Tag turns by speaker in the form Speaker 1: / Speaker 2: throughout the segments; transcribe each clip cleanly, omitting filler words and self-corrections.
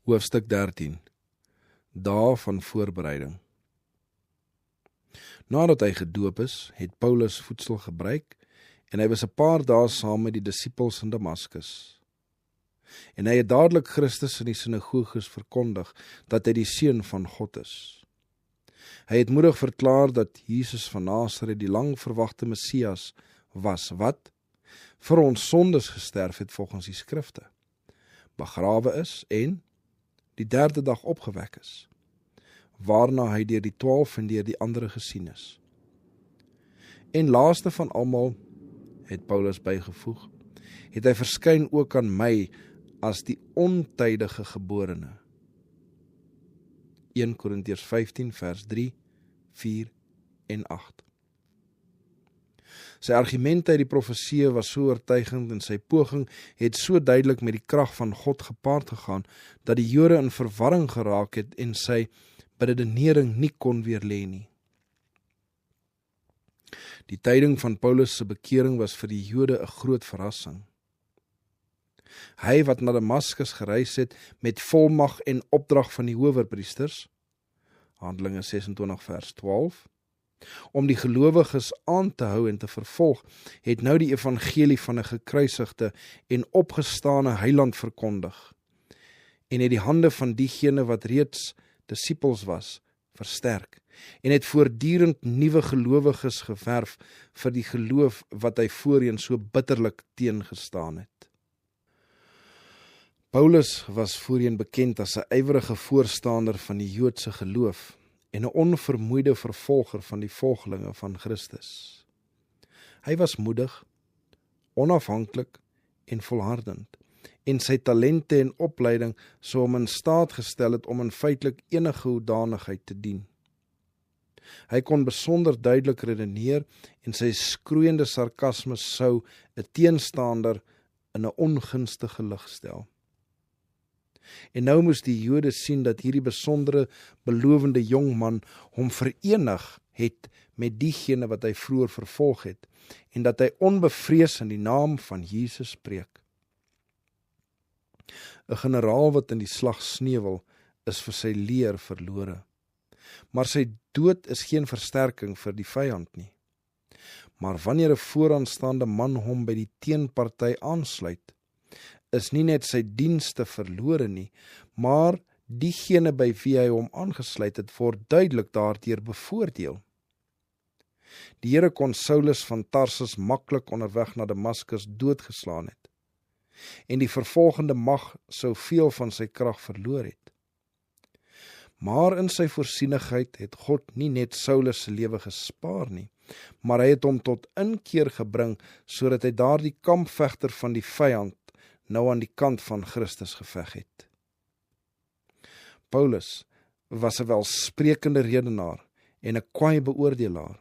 Speaker 1: Hoofstuk 13. Dae van voorbereiding. Nadat hy gedoop is, het Paulus voedsel gebruik en hy was 'n paar dae saam met die disippels in Damaskus. En hy het dadelik Christus in die sinagoges verkondig dat hy die Seun van God is. Hy het moedig verklaar dat Jesus van Nasaret die lang verwagte Messias was, wat vir ons sondes gesterf het volgens die skrifte, begrawe is en die 3de dag opgewek is, waarna hy deur die 12 en deur die ander gesien is. En laaste van almal, het Paulus bygevoeg, het hy verskyn ook aan my as die ontydige geborene. 1 Korintiërs 15 vers 3, 4 en 8. Sy argumente uit die profeseë was so oortuigend en sy poging het so duidelik met die krag van God gepaard gegaan, dat die Jode in verwarring geraak het en sy beredenering nie kon weerlê nie. Die tyding van Paulus se bekering was vir die Jode 'n groot verrassing. Hy wat na Damaskus gereis het met volmag en opdrag van die hoëpriesters, Handelinge 26 vers 12, om die gelowiges aan te hou en te vervolg, het nou die evangelie van 'n gekruisigde en opgestane heiland verkondig, en het die hande van diegene wat reeds disippels was, versterk, en het voortdurend nuwe gelowiges geverf vir die geloof wat hy voorheen so bitterlik teengestaan het. Paulus was voorheen bekend as 'n ywerige voorstander van die Joodse geloof en 'n onvermoeide vervolger van die volgelinge van Christus. Hy was moedig, onafhanklik en volhardend, en sy talente en opleiding sou hom in staat gestel het om in feitelik enige hoedanigheid te dien. Hy kon besonder duidelik redeneer en sy skroeiende sarkasme sou 'n teenstander in 'n ongunstige lig stel. En nou moes die Jode sien dat hierdie besondere, belovende jong man hom verenig het met diegene wat hy vroeër vervolg het, en dat hy onbevrees in die naam van Jesus spreek. 'n Generaal wat in die slag sneuwel, is vir sy leer verlore. Maar sy dood is geen versterking vir die vyand nie. Maar wanneer 'n vooraanstaande man hom by die teenparty aansluit, is nie net sy dienste verlore nie, maar diegene by wie hy hom aangesluit het, word duidelik daardeur bevoordeel. Die Here kon Saulus van Tarsus maklik onderweg na Damaskus doodgeslaan het, en die vervolgende mag sou veel van sy krag verloor het. Maar in sy voorsienigheid het God nie net Saulus se lewe gespaar nie, maar hy het hom tot inkeer gebring, sodat hy daardie kampvegter van die vyand nou aan die kant van Christus geveg het. Paulus was 'n welsprekende redenaar en 'n kwaai beoordelaar.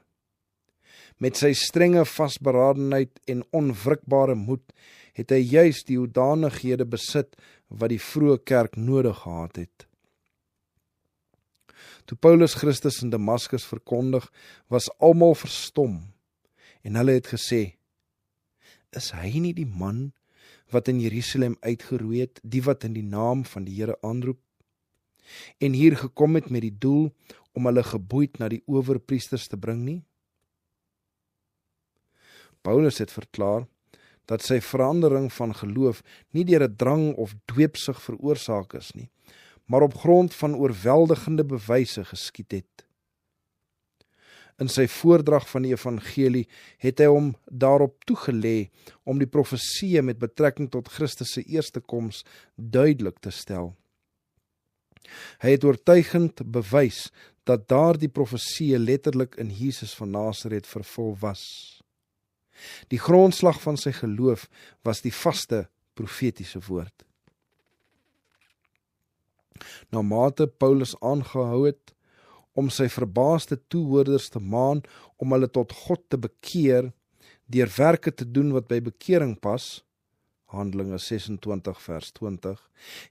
Speaker 1: Met sy strenge vasberadenheid en onwrikbare moed het hy juis die hoedanighede besit wat die vroeë kerk nodig gehad het. Toe Paulus Christus in Damaskus verkondig, was almal verstom en hulle het gesê, is hy nie die man wat in Jerusalem uitgeroei het, die wat in die naam van die Here aanroep, en hier gekom het met die doel om hulle geboeid na die owerpriesters te bring nie? Paulus het verklaar dat sy verandering van geloof nie deur 'n drang of dweepsig veroorsaak is nie, maar op grond van oorweldigende bewyse geskied het. In sy voordrag van die evangelie het hy hom daarop toegelê om die profeseë met betrekking tot Christus se eerste koms duidelik te stel. Hy het oortuigend bewys dat daardie profeseë letterlik in Jesus van Nasaret vervul was. Die grondslag van sy geloof was die vaste profetiese woord. Na mate Paulus aangehou het om sy verbaasde toehoorders te maan om hulle tot God te bekeer, deur werke te doen wat by bekering pas, Handelinge 26 vers 20,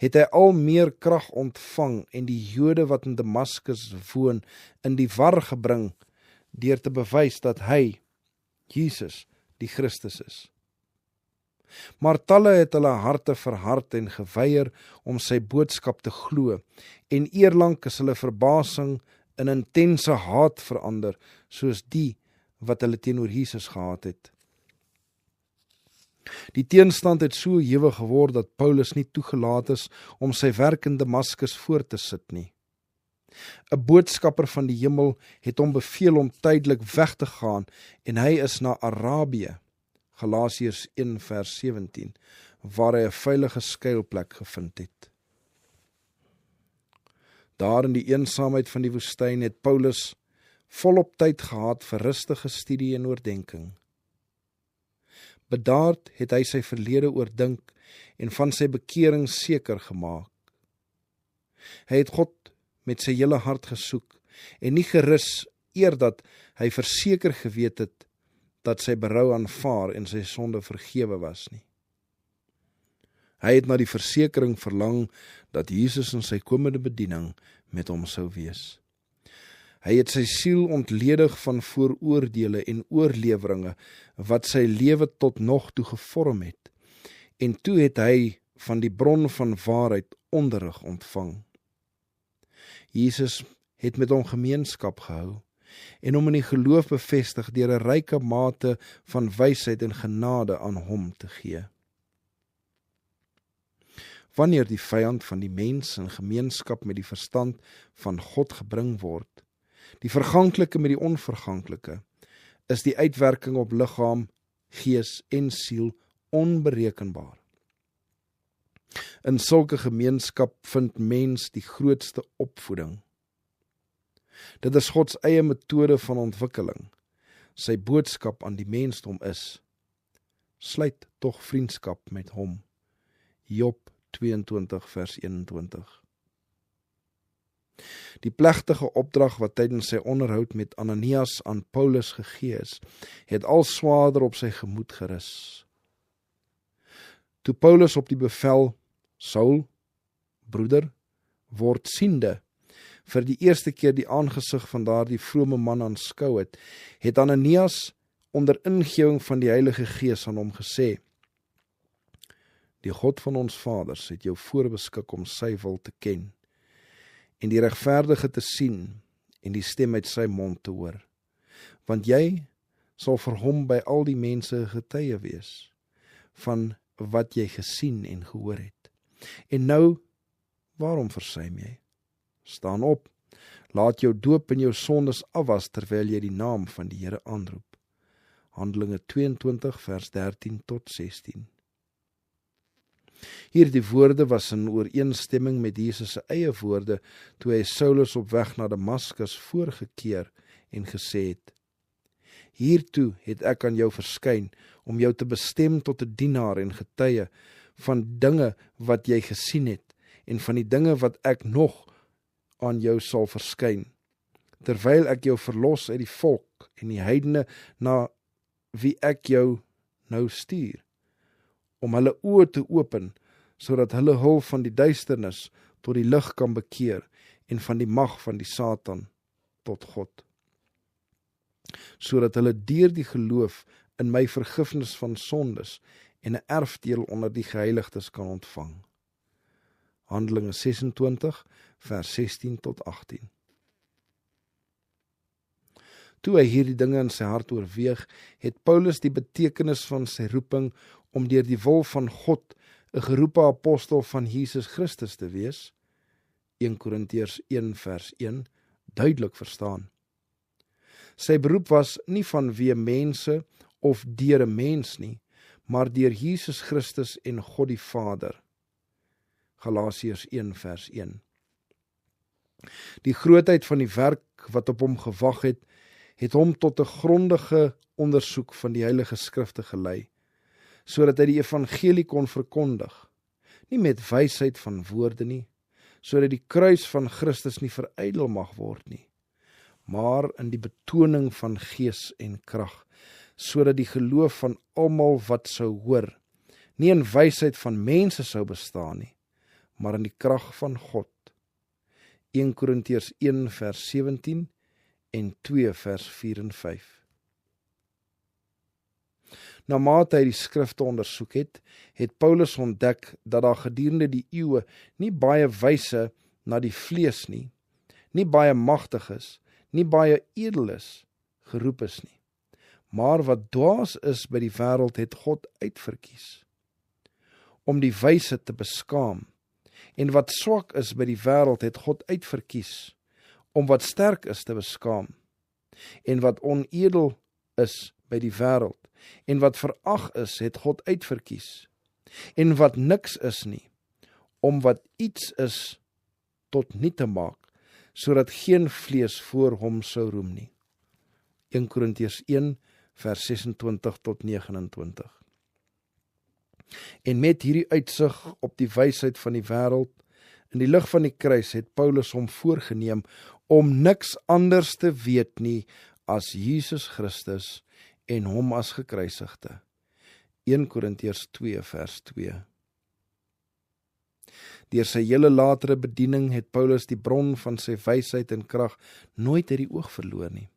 Speaker 1: het hy al meer krag ontvang en die Jode wat in Damaskus woon in die war gebring, deur te bewys dat hy, Jesus, die Christus is. Maar talle het hulle harte verhard en geweier om sy boodskap te glo, en eerlang is hulle verbasing in intense haat verander, soos die wat hulle teenoor Jesus gehad het. Die teenstand het so hewig geword dat Paulus nie toegelaat is om sy werk in Damaskus voort te sit nie. 'n Boodskapper van die hemel het hom beveel om tydelik weg te gaan en hy is na Arabië, Galasiërs 1 vers 17, waar hy 'n veilige skuilplek gevind het. Daar in die eensaamheid van die woestyn het Paulus volop tyd gehad vir rustige studie en oordenking. Bedaard het hy sy verlede oordink en van sy bekering seker gemaak. Hy het God met sy hele hart gesoek en nie gerus eerdat hy verseker geweet het dat sy berou aanvaar en sy sonde vergewe was nie. Hy het na die versekering verlang dat Jesus in sy komende bediening met hom sou wees. Hy het sy siel ontledig van vooroordele en oorleweringe wat sy lewe tot nog toe gevorm het, en toe het hy van die bron van waarheid onderrig ontvang. Jesus het met hom gemeenskap gehou en hom in die geloof bevestig deur 'n ryke mate van wysheid en genade aan hom te gee. Wanneer die vyand van die mens in gemeenskap met die verstand van God gebring word, die verganklike met die onverganklike, is die uitwerking op liggaam, gees en siel onberekenbaar. In sulke gemeenskap vind mens die grootste opvoeding. Dit is God se eie metode van ontwikkeling. Sy boodskap aan die mensdom is: sluit tog vriendskap met hom. Job 22 vers 21. Die plegtige opdrag wat tydens sy onderhoud met Ananias aan Paulus gegee is, het al swaarder op sy gemoed gerus. Toe Paulus op die bevel Saul, broeder, word siende, vir die eerste keer die aangesig van daardie vrome man aanskou het, het Ananias onder ingewing van die Heilige Gees aan hom gesê: die God van ons vaders het jou voorbeskik om sy wil te ken, en die regverdige te sien, en die stem uit sy mond te hoor. Want jy sal vir hom by al die mense getuie wees, van wat jy gesien en gehoor het. En nou, waarom versuim jy? Staan op, laat jou doop en jou sondes afwas, terwyl jy die naam van die Here aanroep. Handelinge 22 vers 13 tot 16. Hierdie woorde was in ooreenstemming met Jesus se eie woorde, toe hy Saulus op weg na Damaskus voorgekeer en gesê het: hiertoe het ek aan jou verskyn, om jou te bestem tot 'n dienaar en getuie van dinge wat jy gesien het, en van die dinge wat ek nog aan jou sal verskyn, terwyl ek jou verlos uit die volk en die heidene na wie ek jou nou stuur, om hulle oë te open, sodat hulle hul van die duisternis tot die lig kan bekeer, en van die mag van die Satan tot God, sodat hulle deur die geloof in my vergifnis van sondes en 'n erfdeel onder die geheiligdes kan ontvang. Handelinge 26 vers 16 tot 18. Toe hy hierdie dinge in sy hart oorweeg, het Paulus die betekenis van sy roeping om deur die wil van God 'n geroepe apostel van Jesus Christus te wees, 1 Korintiërs 1 vers 1, duidelik verstaan. Sy beroep was nie vanweë mense of deur 'n mens nie, maar deur Jesus Christus en God die Vader. Galasiërs 1 vers 1. Die grootheid van die werk wat op hom gewag het hom tot 'n grondige ondersoek van die Heilige Skrifte gelei, sodat hy die evangelie kon verkondig, nie met wysheid van woorde nie, sodat die kruis van Christus nie verydel mag word nie, maar in die betoning van gees en krag, sodat die geloof van almal wat sou hoor, nie in wysheid van mense sou bestaan nie, maar in die krag van God. 1 Korintiërs 1 vers 17 en 2 vers 4 en 5. Na mate hy die skrifte ondersoek het, het Paulus ontdek dat daar gedurende die eeue nie baie wyse na die vlees nie baie magtig is, nie baie edel is, geroep is nie. Maar wat dwaas is by die wêreld het God uitverkies, om die wyse te beskaam. En wat swak is by die wêreld het God uitverkies, om wat sterk is te beskaam. En wat onedel is by die wêreld, en wat verag is, het God uitverkies. En wat niks is nie, om wat iets is tot niet te maak, sodat geen vlees voor hom sou roem nie. 1 Korintiërs 1 vers 26 tot 29. En met hierdie uitsig op die wysheid van die wêreld, in die lig van die kruis, het Paulus hom voorgeneem om niks anders te weet nie as Jesus Christus en hom as gekruisigde. 1 Korintiërs 2 vers 2. Deur sy hele latere bediening het Paulus die bron van sy wysheid en krag nooit uit die oog verloor nie.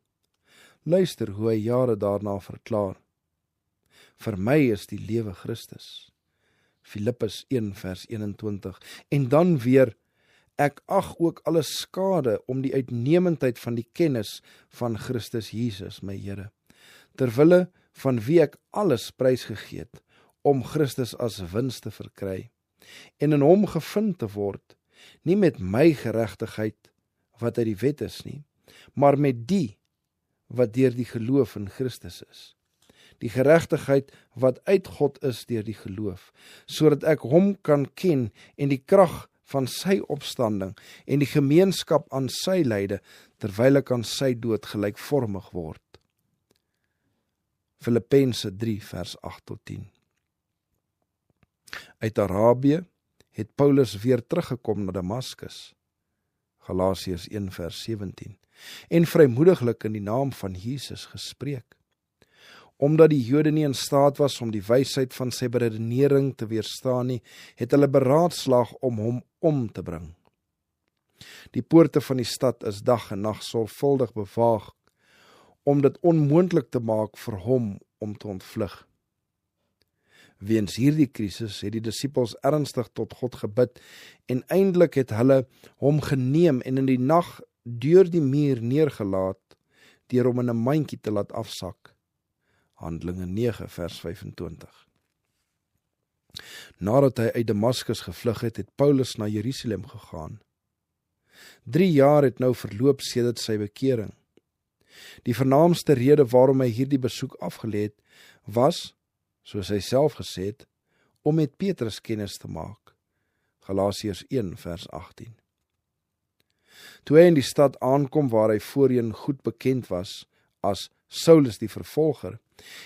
Speaker 1: Luister hoe hy jare daarna verklaar. Vir my is die lewe Christus. Filippus 1 vers 21. En dan weer, ek ag ook alles skade om die uitnemendheid van die kennis van Christus Jesus, my Here, terwille van wie ek alles prysgegee het, om Christus as wins te verkry, en in hom gevind te word, nie met my geregtigheid wat uit die wet is nie, maar met die wat deur die geloof in Christus is. Die geregtigheid wat uit God is deur die geloof, sodat ek hom kan ken en die krag van sy opstanding en die gemeenskap aan sy lyde, terwyl ek aan sy dood gelykvormig word. Filippense 3 vers 8 tot 10. Uit Arabië het Paulus weer teruggekom na Damaskus, Galasiërs 1 vers 17, en vrymoediglik in die naam van Jesus gespreek. Omdat die Jode nie in staat was om die wysheid van sy beredenering te weerstaan nie, het hulle beraadslaag om hom om te bring. Die poorte van die stad is dag en nag sorgvuldig bewaak, om dit onmoontlik te maak vir hom om te ontvlug. Weens hierdie krisis het die disippels ernstig tot God gebid en eindelik het hulle hom geneem en in die nag deur die muur neergelaat, deur hom in 'n mandjie te laat afsak. Handelinge 9 vers 25. Nadat hy uit Damaskus gevlug het, het Paulus na Jerusalem gegaan. 3 jaar het nou verloop sedert sy bekering. Die vernaamste rede waarom hy hierdie besoek afgelê het, was, soos hy self gesê het, om met Petrus kennis te maak. Galasiërs 1 vers 18. Toe hy in die stad aankom waar hy voorheen goed bekend was as Saulus die vervolger,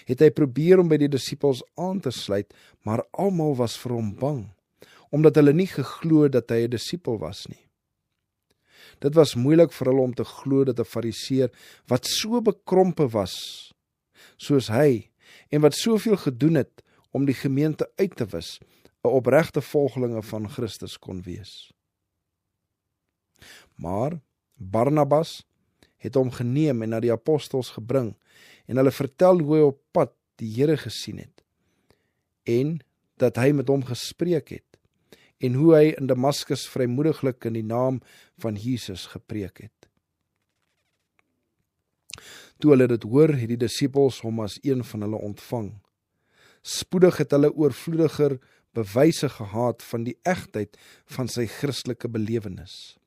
Speaker 1: het hy probeer om by die disippels aan te sluit, maar almal was vir hom bang, omdat hulle nie geglo dat hy 'n disipel was nie. Dit was moeilik vir hulle om te glo dat 'n fariseer wat so bekrompe was, soos hy, en wat soveel gedoen het om die gemeente uit te wis, 'n opregte volgelinge van Christus kon wees. Maar Barnabas het hom geneem en na die apostels gebring, en hulle vertel hoe hy op pad die Here gesien het, en dat hy met hom gespreek het, en hoe hy in Damaskus vrymoediglik in die naam van Jesus gepreek het. Toe hulle dit hoor, het die disippels hom as een van hulle ontvang. Spoedig het hulle oorvloediger bewyse gehad van die egtheid van sy Christelike belewenis.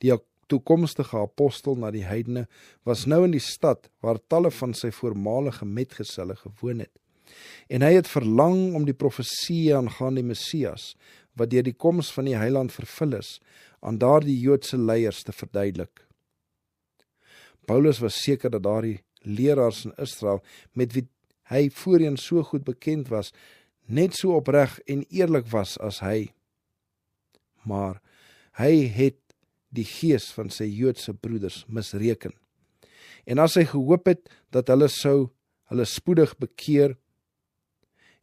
Speaker 1: Die toekomstige apostel na die heidene was nou in die stad waar talle van sy voormalige metgeselle gewoon het, en hy het verlang om die profesie aangaande die Messias, wat deur die koms van die Heiland vervul is, aan daardie Joodse leiers te verduidelik. Paulus was seker dat daardie leraars in Israel, met wie hy voorheen so goed bekend was, net so opreg en eerlik was as hy. Maar hy het die gees van sy Joodse broeders misreken. En as hy gehoop het dat hulle sou hulle spoedig bekeer,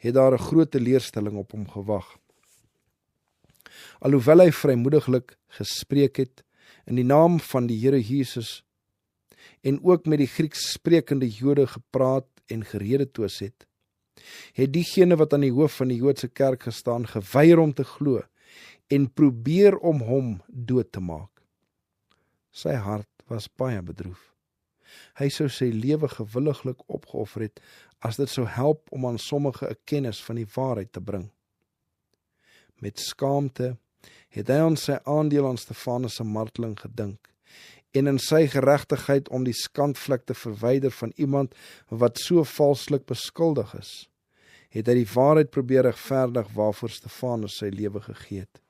Speaker 1: het daar 'n groot teleurstelling op hom gewag. Alhoewel hy vrymoediglik gespreek het in die naam van die Here Jesus en ook met die Grieks sprekende Jode gepraat en gereedetoos het diegene wat aan die hoof van die Joodse kerk gestaan geweier om te glo en probeer om hom dood te maak. Sy hart was baie bedroef. Hy sou sy lewe gewilliglik opgeoffer het as dit sou help om aan sommige 'n kennis van die waarheid te bring. Met skaamte het hy aan sy aandeel aan Stefanus se marteling gedink en in sy geregtigheid om die skandvlek te verwyder van iemand wat so valslik beskuldig is, het hy die waarheid probeer regverdig waarvoor Stefanus sy lewe gegee het.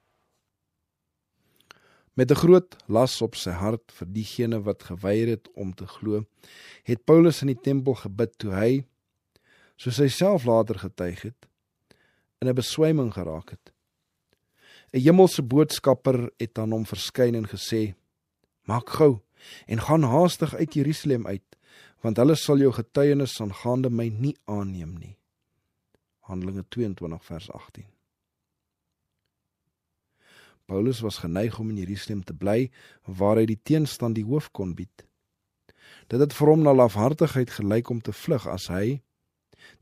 Speaker 1: Met 'n groot las op sy hart vir diegene wat geweier het om te glo, het Paulus in die tempel gebid toe hy, soos hy self later getuig het, in 'n beswyming geraak het. 'n Hemelse boodskapper het aan hom verskyn en gesê, maak gou en gaan haastig uit Jerusalem uit, want hulle sal jou getuienis aangaande my nie aanneem nie. Handelinge 22 vers 18. Paulus was geneig om in Jerusalem te bly, waar hy die teenstand die hoof kon bied. Dit het vir hom na lafhartigheid gelyk om te vlug as hy,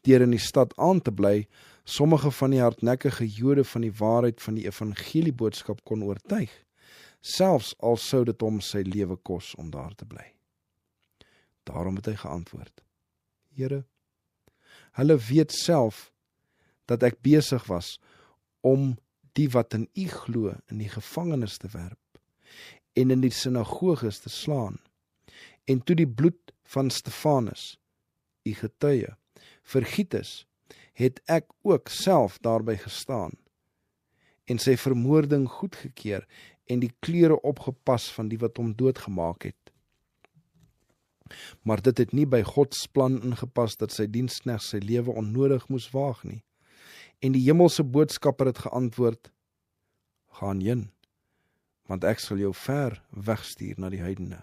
Speaker 1: deur in die stad aan te bly, sommige van die hardnekkige Jode van die waarheid van die evangelieboodskap kon oortuig, selfs al sou dit hom sy lewe kos om daar te bly. Daarom het hy geantwoord, Here, hulle weet self dat ek besig was om die wat in u glo in die gevangenis te werp en in die sinagoges te slaan, en toe die bloed van Stefanus, u getuie, vergiet is, het ek ook self daarby gestaan en sy vermoording goedgekeur en die klere opgepas van die wat hom doodgemaak het. Maar dit het nie by Gods plan ingepas dat sy diensknegt sy lewe onnodig moes waag nie. En die hemelse boodskapper het geantwoord, gaan heen, want ek sal jou ver wegstuur na die heidene.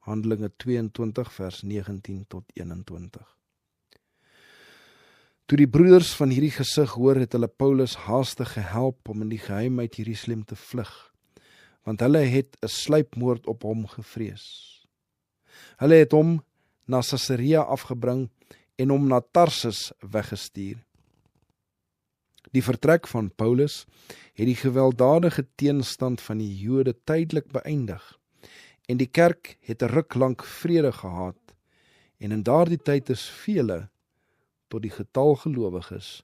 Speaker 1: Handelinge 22 vers 19 tot 21. Toe die broeders van hierdie gesig hoor, het hulle Paulus haastig gehelp om in die geheim uit Jerusalem te vlug, want hulle het 'n sluipmoord op hom gevrees. Hulle het hom na Caesarea afgebring en hom na Tarsus weggestuur. Die vertrek van Paulus het die gewelddadige teenstand van die Jode tydelik beëindig en die kerk het 'n ruk lank vrede gehad en in daardie tyd is vele tot die getal gelowiges